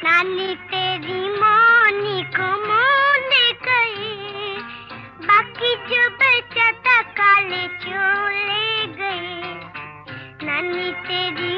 नानी तेरी मौनी को मोल गए, बाकी जो बचा था काले चोले गए। नानी तेरी